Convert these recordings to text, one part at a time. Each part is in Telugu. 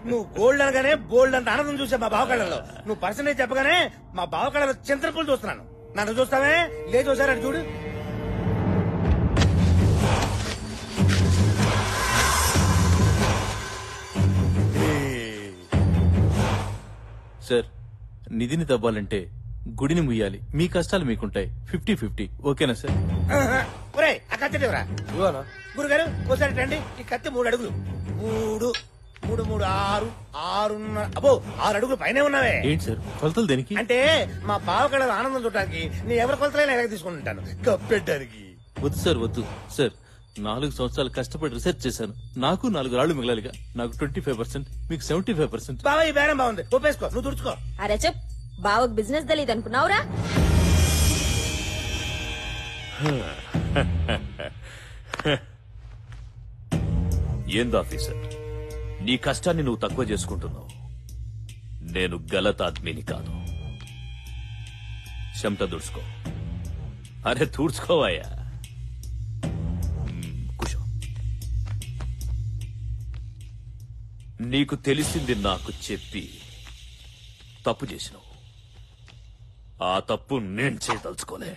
నువ్వు గోల్డ్ అనగానే బోల్డ్ అంత ఆనందం చూసా మా బావ కళ్ళలో. నువ్వు పర్సెంటేజ్ చెప్పగానే మా బావ కళ్ళలో చింతపూలు చూస్తున్నాను. నన్ను చూస్తావే లే చూసారు అటు చూడు. సార్ నిధిని తవ్వాలంటే గుడిని ముయ్యాలి. మీ కష్టాలు మీకుంటాయి. 50-50 ఓకేనా సార్? ఒరే ఆ కత్తిరా గురుగారు ఒకసారి రండి. ఈ కత్తి 3 అడుగులు 3 3 3 6 6 అబ్బో 6 అడుగులు పైన ఉన్నావే. ఏంటి సార్ కొలతలు దేనికి? అంటే మా బావ కళ ఆనందం చూడటానికి నీ ఎవరి కొలతలైనా ఎలాగ తీసుకుంటాను కప్పెట్టడానికి. వద్దు సార్ వద్దు సార్. 4 సంవత్సరాలు కష్టపడి రీసెర్చ్ చేశాను. నాకు 4 రాళ్లు మిగలాలిగా. నాకు 25%, మీకు 75%. బావ ఈ బేరం బాగుంది ఒప్పేసుకో. నువ్వు తుడుచుకో. అరే చెప్ బావకు బిజినెస్ తెలియదు అనుకున్నావురా? ఏందాఫీసర్ నీ కష్టాన్ని నువ్వు తక్కువ చేసుకుంటున్నావు. నేను గలత్ ఆద్మీని కాదు. చెమట దుడుచుకో. అరే తూడ్చుకోవాయా. కూర్చో. నీకు తెలిసింది నాకు చెప్పి తప్పు చేసినావు. ఆ తప్పు నేను చేయదలుచుకోలే.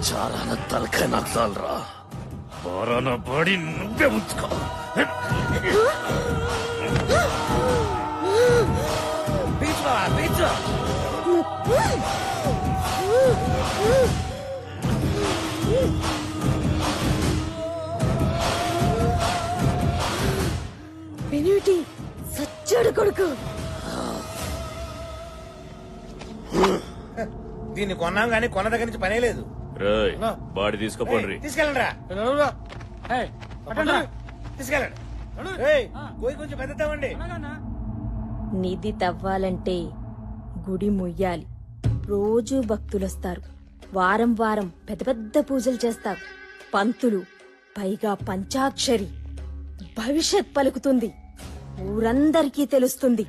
చారాన తలకాయ నాకు చాలరా. బారాన బాడీ నువ్వే ఉంచుకో. బీచ్ బావా బీచ్. పెన్యూటీ సచ్చాడు కొడుకు. దీన్ని కొన్నాం గానీ కొన్న దగ్గర నుంచి పనే లేదు. రేయ్ బాడీ తీసుకోపోండి. తీసుకెళ్ళండి రా తీసుకెళ్ళండి. పోయి కొంచెం పెద్దతామండి. నిధి తవ్వాలంటే గుడి ముయ్యాలి. రోజూ భక్తులొస్తారు. వారం వారం పెద్ద పెద్ద పూజలు చేస్తారు. పంతులు పైగా పంచాక్షరి భవిష్యత్ పలుకుతుంది. ఊరందరికీ తెలుస్తుంది.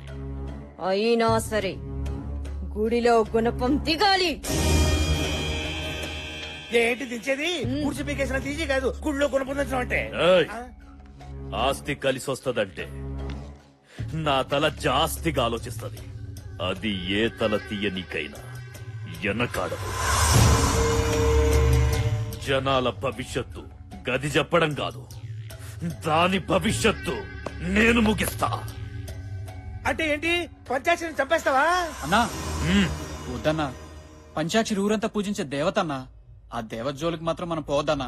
అయినా సరే గుడిలో గుణపం దిగాలి. ఏంటి దించేది? కూర్చి పీకేసిన తీసి కాదు గుడిలో కొనుక్కుందాం అంటే. ఆస్తి కలిసి వస్తదంటే నా తల జాస్తిగా ఆలోచిస్తది. అది ఏ తల తీయనికైనా ఎనకాడదు. జనాల భవిష్యత్తు గది చెప్పడం కాదు, దాని భవిష్యత్తు నేను ముగిస్తా. అంటే ఏంటి? పంచాక్షరిని చంపేస్తావా? అన్నా వద్దన్నా. పంచాక్షరి ఊరంతా పూజించే దేవతన్నా. ఆ దేవత జోలికి మాత్రం మనం పోవద్దన్నా.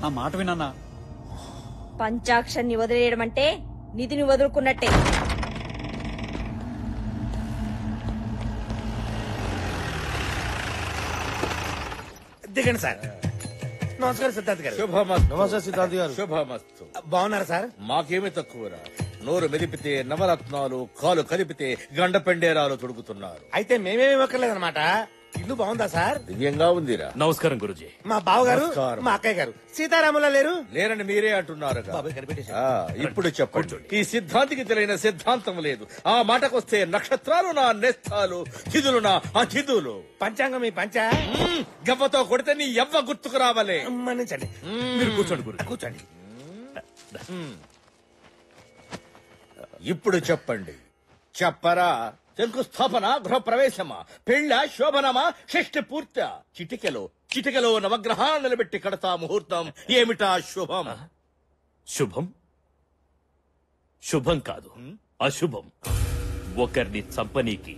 నా మాట వినన్నా. పంచాక్షరిని వదిలేయడం అంటే నిధిని వదులుకున్నట్టే. దిగండి సార్. నమస్కారం సిద్ధార్థ్ గారు. నమస్తే సిద్ధార్థ్ గారు. శుభమస్తు. బాగున్నారా సార్? మాకేమీ తక్కువరా. నోరు మెదిపితే నవరత్నాలు, కాలు కలిపితే గండ పెండేరాలు తొడుగుతున్నారు. అయితే మేమేమి ఇవ్వక్కర్లేదన్నమాట. ఇల్లు బాగుందా సార్? దివ్యంగా ఉందిరా. నమస్కారం గురుజీ. మా బావగారు మా అక్కయ్య గారు సీతారాములా లేరు? లేరని మీరే అంటున్నారు. ఇప్పుడు చెప్పండి, ఈ సిద్ధాంతికి తెలియని సిద్ధాంతం లేదు. ఆ మాటకొస్తే నక్షత్రాలు నా నేస్తాలు, తిథులు నా అతిథులు. పంచాంగం మీ పంచ గవ్వతో కొడితే నీ ఎవ్వ గుర్తుకు రావాలే. మన్నించండి. మీరు కూర్చోండి గురు. కూర్చోండి. ఇప్పుడు చెప్పండి. చెప్పరా? శంకుస్థాపన, గృహప్రవేశమా, పెళ్ళ, శోభనమా, షష్ఠి పూర్త? చిటికెలో నవగ్రహాలు నిలబెట్టి కడతా ముహూర్తం. ఏమిటా శుభం? శుభం శుభం కాదు, అశుభం. ఒకరిని చంపనీకి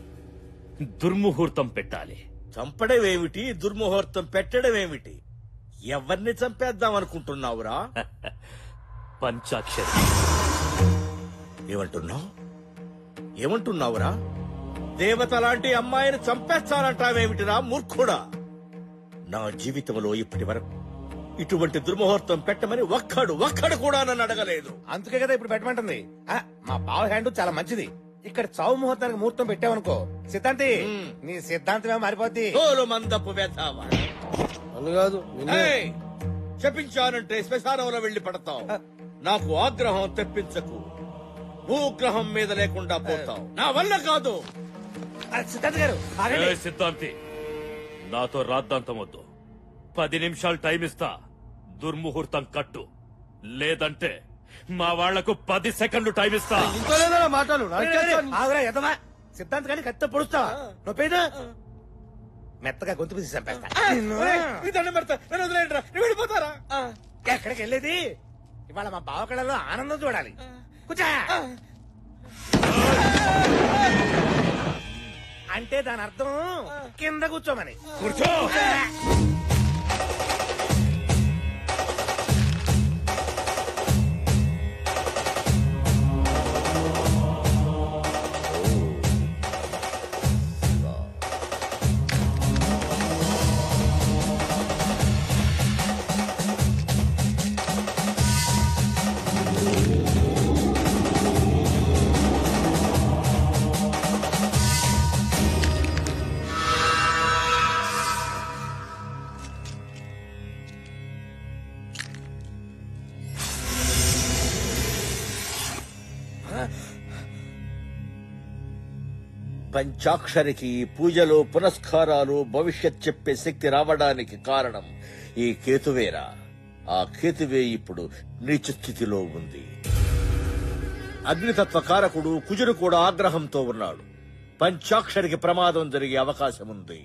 దుర్ముహూర్తం పెట్టాలి. చంపడమేమిటి, దుర్ముహూర్తం పెట్టడమేమిటి? ఎవరిని చంపేద్దాం అనుకుంటున్నావురా? పంచాక్షరి. ఏమంటున్నావురా? దేవత లాంటి అమ్మాయిని చంపేస్తానంటావేమిటిరా మూర్ఖుడా? నా జీవితంలో ఇప్పటి వరకు ఇటువంటి దుర్ముహూర్తం పెట్టమని ఒక్కడు కూడా నన్ను అడగలేదు. అందుకే కదా ఇప్పుడు పెట్టమంటుంది. మా బావ హ్యాండ్ చాలా మంచిది. ఇక్కడ చావు ముహూర్తానికి ముహూర్తం పెట్టావనుకో సిద్ధాంతి, నీ సిద్ధాంతమే మారిపోద్ది. మందపు వేతావా కాదు. చెప్పించానంటే శ్మశానంలో వెళ్లి పడతావు. నాకు ఆగ్రహం తెప్పించకు. భూగ్రహం మీద లేకుండా పోతావు. నా వల్ల కాదు. సిద్ధాంత్ గారు సిద్ధాంతి, నాతో రాద్దాంతం వద్దు. 10 నిమిషాలు టైం ఇస్తా. దుర్ముహూర్తం కట్టు, లేదంటే మా వాళ్లకు 10 సెకండ్లు టైం ఇస్తా. ఆగురా ఎదవా, సిద్ధాంత్ గాని కత్తి పొడుస్తావా? నొప్పేదా? మెత్తగా గొంతు పిసి చంపేస్తా. వెళ్ళిపోతారా? ఎక్కడికి వెళ్ళేది? ఇవాళ మా బావ కళలో ఆనందం చూడాలి. కూర్చో. అంటే దాని అర్థం కింద కూర్చోమని. కూర్చో. పంచాక్షరికి పూజలు పునస్కారాలు భవిష్యత్ చెప్పే శక్తి రావడానికి కారణం ఈ కేతువేరా. ఆ కేతువే ఇప్పుడు నీచ స్థితిలో ఉంది. అగ్నితత్వ కారకుడు కుజుడు కూడా ఆగ్రహంతో ఉన్నాడు. పంచాక్షరికి ప్రమాదం జరిగే అవకాశం ఉంది.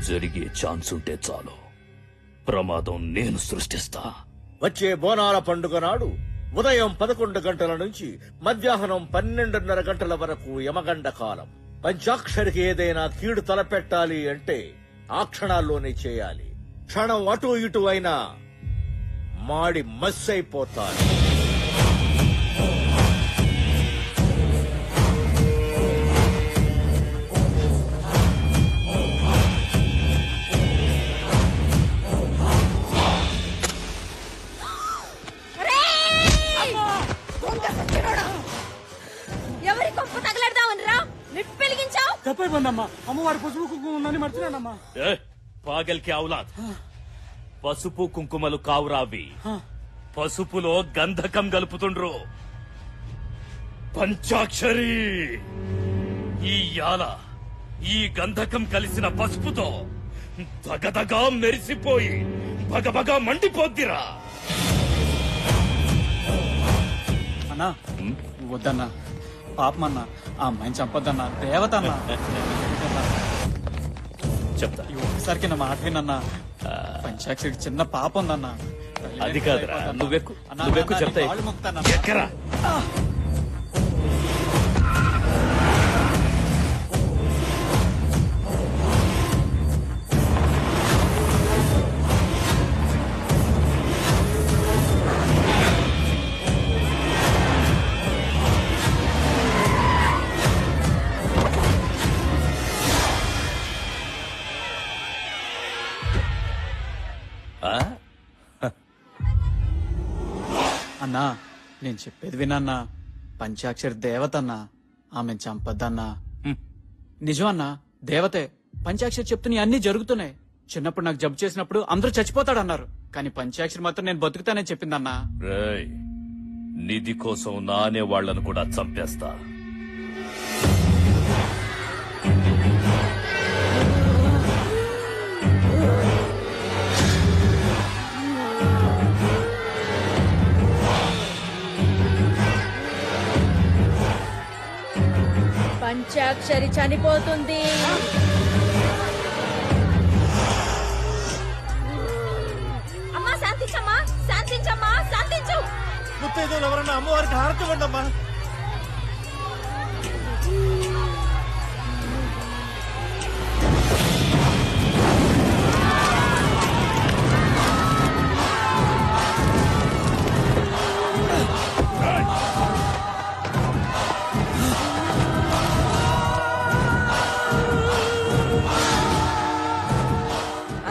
జరిగే ఛాన్స్ ఉంటే చాలు, ప్రమాదం నేను సృష్టిస్తా. వచ్చే బోనాల పండుగ నాడు ఉదయం 11 గంటల నుంచి మధ్యాహ్నం 12:30 గంటల వరకు యమగండ కాలం. పంచాక్షరికి ఏదైనా కీడు తలపెట్టాలి అంటే ఆ క్షణాల్లోనే చేయాలి. క్షణం అటు ఇటు అయినా మాడి మస్సైపోతారు. ఎవరి కొంప తగలడదామని రా వెలిగించావు. తప్పైపోయిందమ్మా, అమ్మవారి పసుపు కుంకుమ ఉందని మర్చిపోయానమ్మా. పాగల్ కి ఔలాద్, పసుపు కుంకుమలు కావురావి. పసుపులో గంధకం కలుపుతుండ్రు. పంచాక్షరి, ఈ యాల ఈ గంధకం కలిసిన పసుపుతో దగదగా మెరిసిపోయి బగబగా మండిపోద్దిరా. అన్నా వద్దన్నా, పాపమన్నా, ఆ అమ్మాయిని చంపొద్దన్నా. దేవత అన్నా, చెప్తా. ఒకసారికి నా మాట వినన్నా. పంచాక్షరికి చిన్న పాప ఉందన్నా. అది కాదురా, నువ్వెక్కు చెప్తా. ఎక్కరా? అన్నా నేను చెప్పేది వినన్నా. పంచాక్షరి దేవత అన్నా, ఆమెను చంపద్దన్నా. నిజం అన్నా, దేవతే. పంచాక్షరి చెప్తున్నా అన్ని జరుగుతున్నాయి. చిన్నప్పుడు నాకు జబ్బు చేసినప్పుడు అందరూ చచ్చిపోతాడన్నారు, కానీ పంచాక్షరి మాత్రం నేను బతుకుతానని చెప్పిందన్నా. రేయ్, నిధి కోసం నానే వాళ్లను కూడా చంపేస్తా. పంచాక్షరి చనిపోతుంది. అమ్మా శాంతించమ్మా, శాంతించమ్మా, శాంతించు. ముత్తైదులు ఎవరన్నా అమ్మవారికి హారతి ఇవ్వండమ్మా.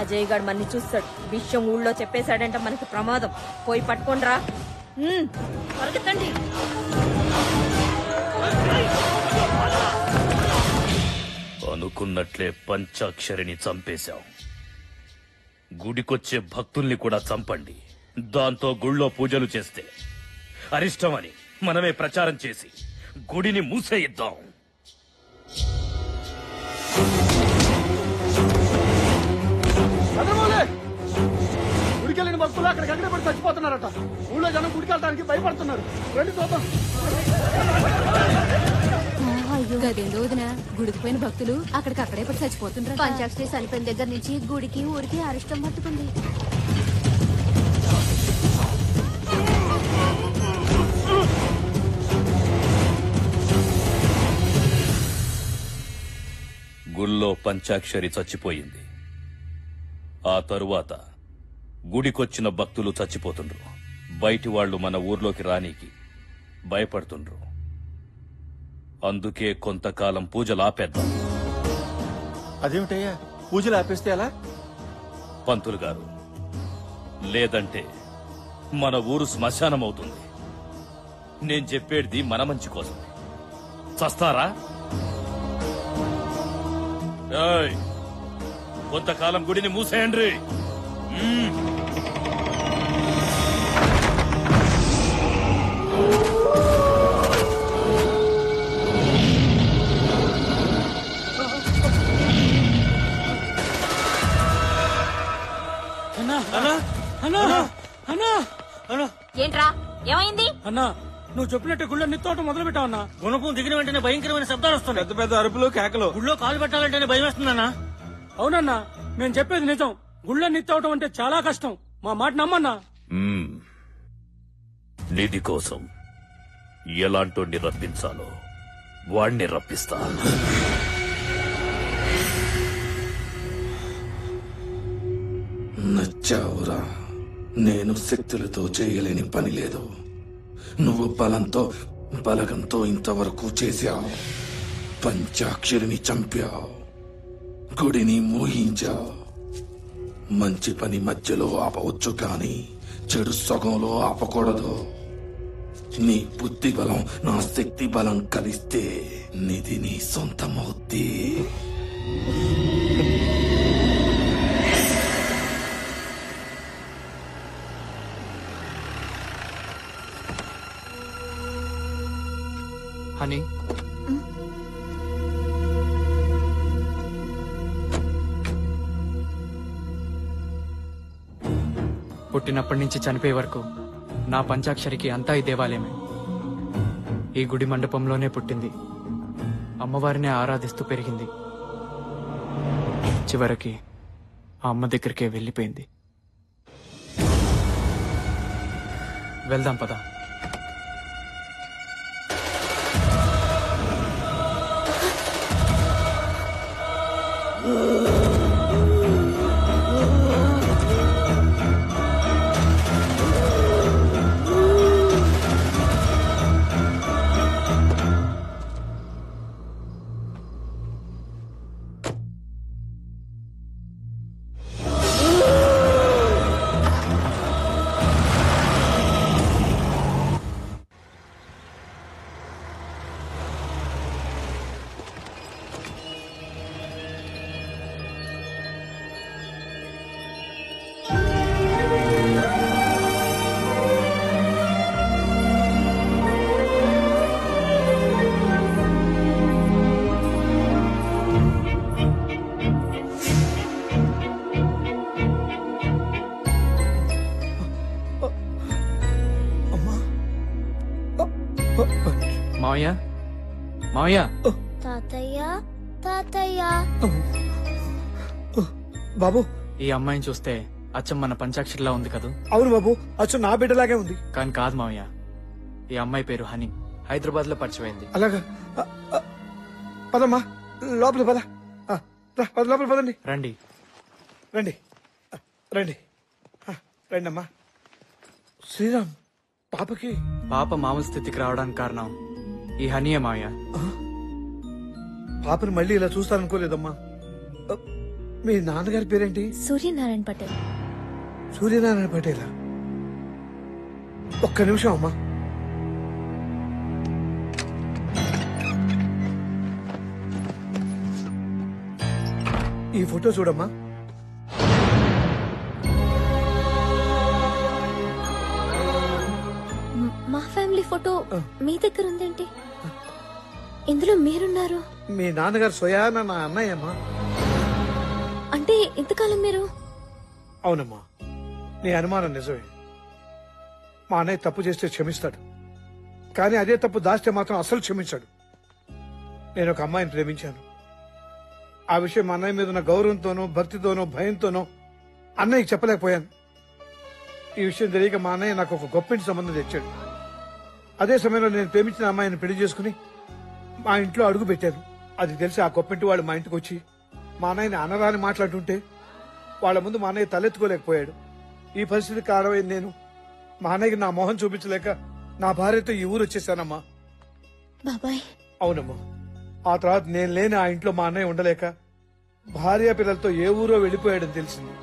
అజయ్ గారు మన్ని చూస్తాడు. విషయం ఊళ్ళో చెప్పేశాడంటే మనకి ప్రమాదం. పోయి పట్టుకోండిరా. పరిగెత్తండి. అనుకున్నట్లే పంచాక్షరిని చంపేశాం. గుడికొచ్చే భక్తుల్ని కూడా చంపండి. దాంతో గుళ్ళో పూజలు చేస్తే అరిష్టమని మనమే ప్రచారం చేసి గుడిని మూసేయిద్దాం. గుడికెళ్ళిన భక్తులు అక్కడికి అక్కడే పడి చచ్చిపోతున్నారట. ఊళ్ళో జనం గుడికెళ్ళడానికి భయపడుతున్నారు. రండి చూద్దాం. గదేందో వదిన, గుడికి పోయిన భక్తులు అక్కడికక్కడే పడి చచ్చిపోతున్నారు. పంచాక్షరి చనిపోయిన దగ్గర నుంచి గుడికి ఊరికి అరిష్టం పట్టుకుంది. గుళ్ళో పంచాక్షరి చచ్చిపోయింది. ఆ తరువాత గుడికొచ్చిన భక్తులు చచ్చిపోతుండ్రు. బయటి వాళ్లు మన ఊర్లోకి రానీకి భయపడుతుండ్రు. అందుకే కొంతకాలం పూజలు ఆపేద్దాం. అదేమిటయ్యా, పూజలు ఆపేస్తే ఎలా? పంతులు గారు, లేదంటే మన ఊరు శ్మశానం అవుతుంది. నేను చెప్పేది మన మంచి కోసం. చస్తారా? ఏయ్, కొంతకాలం గుడిని మూసేయండి. ఏంట్రా ఏమైంది? అన్నా, నువ్వు చెప్పినట్టు గుళ్ళో నిత్తోటం మొదలు పెట్టావు అన్నా. గుణపం దిగిన వెంటనే భయంకరమైన శబ్దాలు వస్తున్నాయి. పెద్ద పెద్ద అరుపులు, కేకలు. గుళ్ళో కాలు పెట్టాలంటేనే భయం వేస్తుందన్నా. అవునన్నా, మేము చెప్పేది నిజం. గుళ్ళో నిత్తవటం అంటే చాలా కష్టం. మా మాట నమ్మన్నా. నిధి కోసం ఎలాంటోడిని రప్పించాలో వాణ్ణి రప్పిస్తా. నచ్చావురా. నేను శక్తులతో చేయలేని పని లేదు. నువ్వు బలగంతో ఇంతవరకు చేశావు. పంచాక్షరిని చంపావు, గుడిని మోహించావు. మంచి పని మధ్యలో ఆపవచ్చు కానీ చెడు సగంలో ఆపకూడదు. నీ బుద్ధి బలం నా శక్తి బలం కలిస్తే నిధి నీ సొంతమవుద్ది. హనీ, పుట్టినప్పటి నుంచి చనిపోయే వరకు నా పంచాక్షరికి అంతా ఈ దేవాలయమే. ఈ గుడి మండపంలోనే పుట్టింది. అమ్మవారినే ఆరాధిస్తూ పెరిగింది. చివరికి ఆ అమ్మ దగ్గరికే వెళ్ళిపోయింది. వెళ్దాం పద. మావయ్య, మావయ్య. తాతయ్య, తాతయ్య. బాబు, ఈ అమ్మాయిని చూస్తే అచ్చం మన పంచాక్షరిలా ఉంది కదూ? అవును బాబు, అచ్చు నా బిడ్డలాగే ఉంది. కానీ కాదు మావయ్య, ఈ అమ్మాయి పేరు హనీ. హైదరాబాద్ లో పరిచయమైంది. అలాగా? పదమ్మా, లోపల పద. లోపల పదండి. రండి. రండి రండి రండి అమ్మా. శ్రీరామ్, పాపకి పాప మామూలు స్థితికి రావడానికి కారణం ఈ హనీయే మావయ్య. పాపని మళ్ళీ ఇలా చూస్తాననుకోలేదమ్మా. మీ నాన్నగారి పేరేంటి? సూర్యనారాయణ పటేల్. సూర్యనారాయణ పటేలా? ఒక్క నిమిషం అమ్మా. ఈ ఫోటో చూడమ్మా. మా ఫ్యామిలీ ఫోటో మీ దగ్గర ఉందేంటి? ఇందులో మీరున్నారు. మీ నాన్నగారు స్వయాన నా అన్నయ్యమ్మా. అంటే ఇంతకాలం మీరు? అవునమ్మా, నీ అనుమానం నిజమే. మా అన్నయ్య తప్పు చేస్తే క్షమిస్తాడు, కానీ అదే తప్పు దాస్తే మాత్రం అసలు క్షమించాడు. నేను ఒక అమ్మాయిని ప్రేమించాను. ఆ విషయం మా అన్నయ్య మీద ఉన్న గౌరవంతోనో భక్తితోనో భయంతోనో అన్నయ్యకి చెప్పలేకపోయాను. ఈ విషయం తెలియక మా అన్నయ్య నాకు ఒక గొప్పింటి సంబంధం తెచ్చాడు. అదే సమయంలో నేను ప్రేమించిన అమ్మాయిని పెళ్లి చేసుకుని మా ఇంట్లో అడుగు పెట్టాను. అది తెలిసి ఆ గొప్పింటి వాళ్ళు మా ఇంటికి వచ్చి మా అన్నయ్యని అనరాని మాట్లాడుతుంటే వాళ్ళ ముందు మా అన్నయ్య తలెత్తుకోలేకపోయాడు. ఈ పరిస్థితి కారణమైంది నేను. మా అన్నయ్యకి నా మొహం చూపించలేక నా భార్యతో ఈ ఊరు వచ్చేసానమ్మా. బాబాయ్. అవునమ్మా. ఆ తర్వాత నేను లేని ఆ ఇంట్లో మా అన్నయ్య ఉండలేక భార్య పిల్లలతో ఏ ఊరో వెళ్లిపోయాడని తెలిసింది.